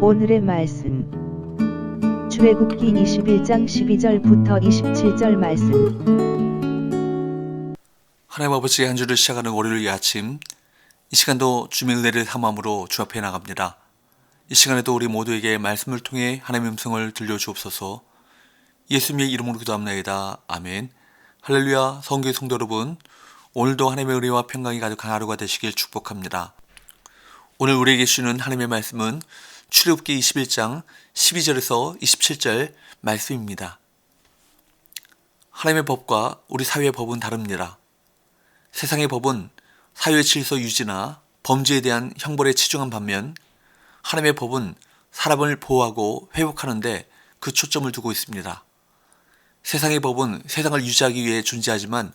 오늘의 말씀 출애굽기 21장 12절부터 27절 말씀. 하나님 아버지의 한 주를 시작하는 월요일 아침, 이 시간도 주의 은혜를 삼함으로 주 앞에 나갑니다. 이 시간에도 우리 모두에게 말씀을 통해 하나님의 음성을 들려주옵소서. 예수님의 이름으로 기도합나이다. 아멘. 할렐루야. 성교회 성도 여러분, 오늘도 하나님의 은혜와 평강이 가득한 하루가 되시길 축복합니다. 오늘 우리에게 주시는 하나님의 말씀은 출애굽기 21장 12절에서 27절 말씀입니다. 하나님의 법과 우리 사회의 법은 다릅니다. 세상의 법은 사회 질서 유지나 범죄에 대한 형벌에 치중한 반면 하나님의 법은 사람을 보호하고 회복하는 데 그 초점을 두고 있습니다. 세상의 법은 세상을 유지하기 위해 존재하지만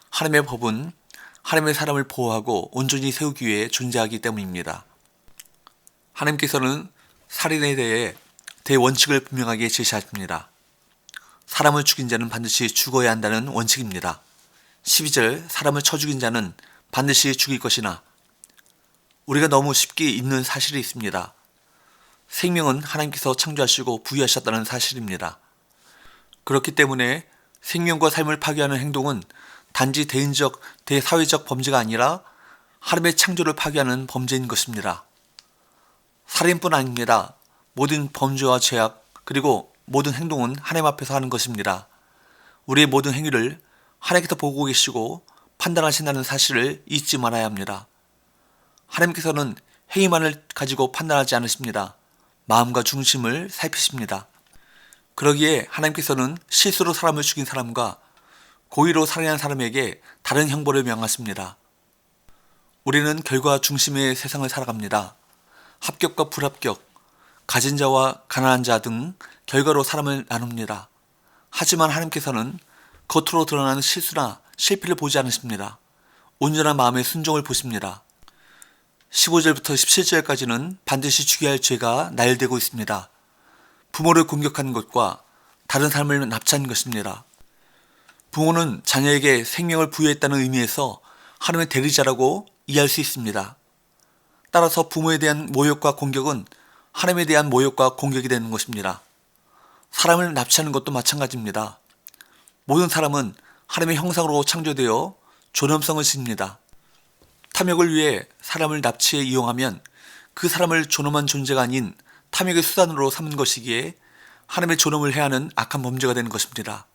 하나님의 법은 하나님의 사람을 보호하고 온전히 세우기 위해 존재하기 때문입니다. 하나님께서는 살인에 대해 대원칙을 분명하게 제시하십니다. 사람을 죽인 자는 반드시 죽어야 한다는 원칙입니다. 12절 사람을 쳐 죽인 자는 반드시 죽일 것이나 우리가 너무 쉽게 잊는 사실이 있습니다. 생명은 하나님께서 창조하시고 부여하셨다는 사실입니다. 그렇기 때문에 생명과 삶을 파괴하는 행동은 단지 대인적, 대사회적 범죄가 아니라 하나님의 창조를 파괴하는 범죄인 것입니다. 살인뿐 아닙니다. 모든 범죄와 죄악 그리고 모든 행동은 하나님 앞에서 하는 것입니다. 우리의 모든 행위를 하나님께서 보고 계시고 판단하신다는 사실을 잊지 말아야 합니다. 하나님께서는 행위만을 가지고 판단하지 않으십니다. 마음과 중심을 살피십니다. 그러기에 하나님께서는 실수로 사람을 죽인 사람과 고의로 살인한 사람에게 다른 형벌을 명하십니다. 우리는 결과 중심의 세상을 살아갑니다. 합격과 불합격, 가진 자와 가난한 자 등 결과로 사람을 나눕니다. 하지만 하나님께서는 겉으로 드러나는 실수나 실패를 보지 않으십니다. 온전한 마음의 순종을 보십니다. 15절부터 17절까지는 반드시 죽여야 할 죄가 나열되고 있습니다. 부모를 공격하는 것과 다른 사람을 납치한 것입니다. 부모는 자녀에게 생명을 부여했다는 의미에서 하나님의 대리자라고 이해할 수 있습니다. 따라서 부모에 대한 모욕과 공격은 하나님에 대한 모욕과 공격이 되는 것입니다. 사람을 납치하는 것도 마찬가지입니다. 모든 사람은 하나님의 형상으로 창조되어 존엄성을 지닙니다. 탐욕을 위해 사람을 납치해 이용하면 그 사람을 존엄한 존재가 아닌 탐욕의 수단으로 삼는 것이기에 하나님의 존엄을 해하는 악한 범죄가 되는 것입니다.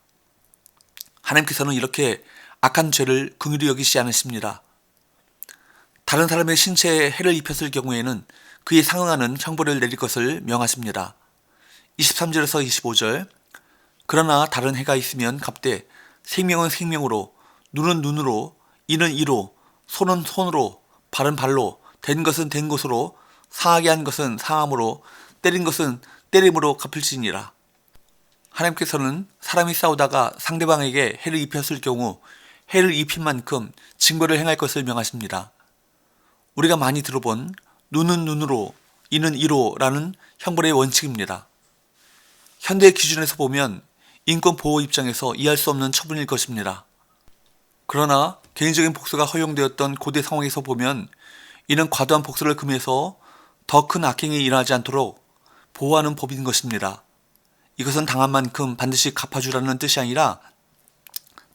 하나님께서는 이렇게 악한 죄를 긍휼히 여기시지 않으십니다. 다른 사람의 신체에 해를 입혔을 경우에는 그에 상응하는 형벌을 내릴 것을 명하십니다. 23절에서 25절 그러나 다른 해가 있으면 갑되 생명은 생명으로 눈은 눈으로 이는 이로 손은 손으로 발은 발로 된 것은 된 것으로 상하게 한 것은 상함으로 때린 것은 때림으로 갚을지니라. 하나님께서는 사람이 싸우다가 상대방에게 해를 입혔을 경우 해를 입힌 만큼 징벌을 행할 것을 명하십니다. 우리가 많이 들어본 눈은 눈으로 이는 이로라는 형벌의 원칙입니다. 현대의 기준에서 보면 인권 보호 입장에서 이해할 수 없는 처분일 것입니다. 그러나 개인적인 복수가 허용되었던 고대 상황에서 보면 이는 과도한 복수를 금해서 더 큰 악행이 일어나지 않도록 보호하는 법인 것입니다. 이것은 당한 만큼 반드시 갚아주라는 뜻이 아니라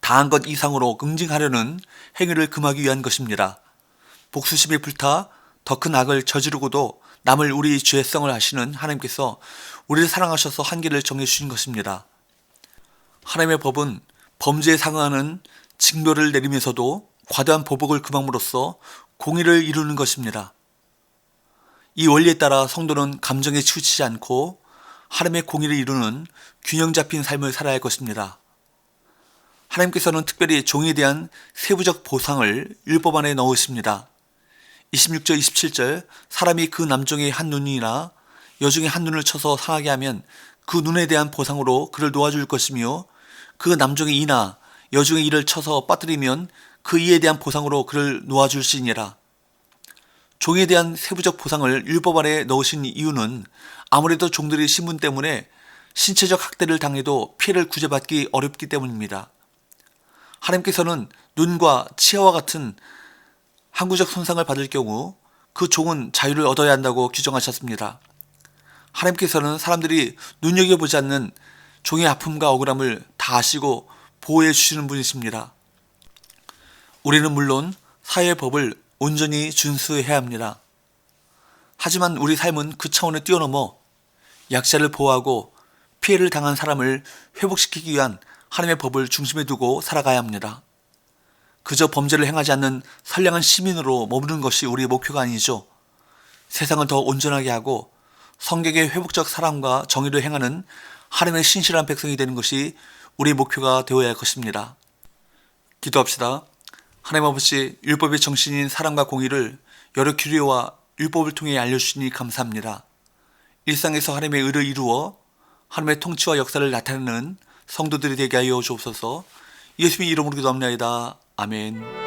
당한 것 이상으로 응징하려는 행위를 금하기 위한 것입니다. 복수심에 불타 더 큰 악을 저지르고도 남을 우리 죄성을 아시는 하나님께서 우리를 사랑하셔서 한계를 정해주신 것입니다. 하나님의 법은 범죄에 상응하는 징벌을 내리면서도 과도한 보복을 금함으로써 공의를 이루는 것입니다. 이 원리에 따라 성도는 감정에 치우치지 않고 하나님의 공의를 이루는 균형 잡힌 삶을 살아야 할 것입니다. 하나님께서는 특별히 종에 대한 세부적 보상을 율법 안에 넣으십니다. 26절 27절 사람이 그 남종의 한 눈이나 여종의 한 눈을 쳐서 상하게 하면 그 눈에 대한 보상으로 그를 놓아줄 것이며 그 남종의 이나 여종의 이를 쳐서 빠뜨리면 그 이에 대한 보상으로 그를 놓아줄지니라. 종에 대한 세부적 보상을 율법 안에 넣으신 이유는 아무래도 종들이 신분 때문에 신체적 학대를 당해도 피해를 구제받기 어렵기 때문입니다. 하나님께서는 눈과 치아와 같은 항구적 손상을 받을 경우 그 종은 자유를 얻어야 한다고 규정하셨습니다. 하나님께서는 사람들이 눈여겨보지 않는 종의 아픔과 억울함을 다 아시고 보호해 주시는 분이십니다. 우리는 물론 사회의 법을 온전히 준수해야 합니다. 하지만 우리 삶은 그 차원을 뛰어넘어 약자를 보호하고 피해를 당한 사람을 회복시키기 위한 하나님의 법을 중심에 두고 살아가야 합니다. 그저 범죄를 행하지 않는 선량한 시민으로 머무르는 것이 우리의 목표가 아니죠. 세상을 더 온전하게 하고 성경의 회복적 사랑과 정의를 행하는 하나님의 신실한 백성이 되는 것이 우리의 목표가 되어야 할 것입니다. 기도합시다. 하나님 아버지, 율법의 정신인 사랑과 공의를 여러 규례와 율법을 통해 알려주시니 감사합니다. 일상에서 하나님의 의를 이루어 하나님의 통치와 역사를 나타내는 성도들이 되게 하여 주옵소서. 예수님의 이름으로 기도합니다. 아멘.